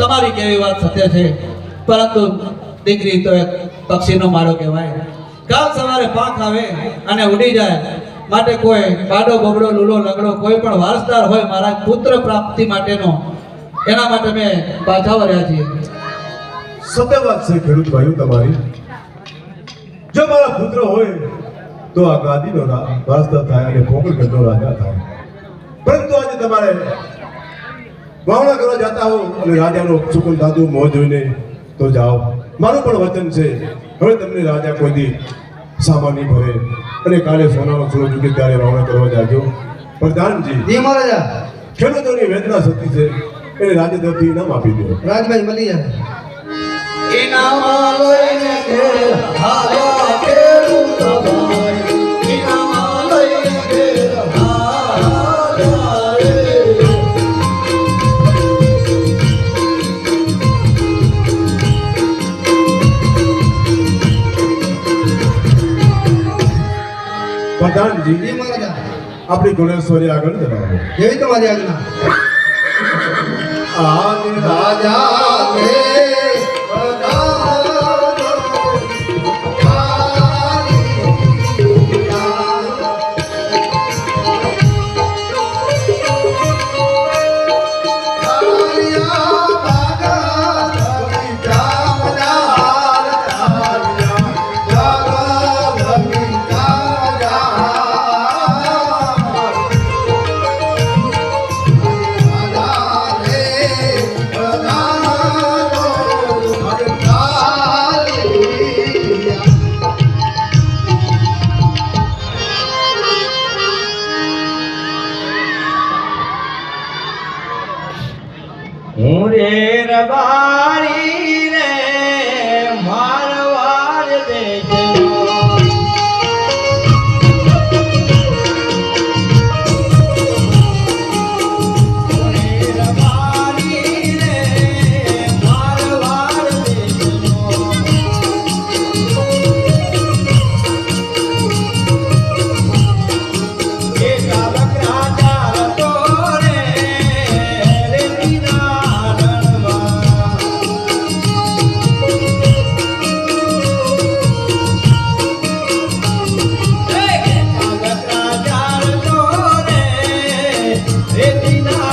તમારી કેવી વાત સત્ય છે, પરંતુ દીકરી તો એક પક્ષીનો માળો કહેવાય. કાલ સવારે પાંખ આવે અને ઉડી જાય, માટે કોઈ બાડો બગડો લૂલો લગડો કોઈ પણ વારસદાર હોય મારા પુત્ર પ્રાપ્તિ માટેનો, એના માટે મેં પાછા વર્યા છીએ. સત્ય વાત છે ખેડૂત ભાઈઓ તમારી. જો મારા પુત્ર હોય તો આ ગાદીનો વારસદાર થાય અને પોકળગઢનો રાજા થાય. પરંતુ આજે તમારે વાવણા કરવા જતા હો અને રાજાનો સુકુન દાદુ મોં જોઈને તો જાઓ. મારું પણ વચન છે, હવે તમને રાજા કોઈ દી સામા નહીં ભરે અને કાલે સોનાનો ચૂલો ચૂકે ત્યારે વાવણા કરવા જાજો. પ્રધાનજી જી મહારાજા, ખેડૂતોની વેદના સતી છે એને રાજ્ય તરફથી ઇનામ આપી દો. રાજભાઈ મળી જાય. ઇનામ લઈને ઘેર આવ્યા ખેડૂત ભાઈ, ઇનામ લઈને ઘેર આવ્યા રે. પ્રધાનજી જી મહારાજા, આપણી ગુણેશ્વરી આગળ જણાવો. જેવી તમારી આજ્ઞા. આજ રાજા ને રબારી રે મારવાડ દેજો. Retina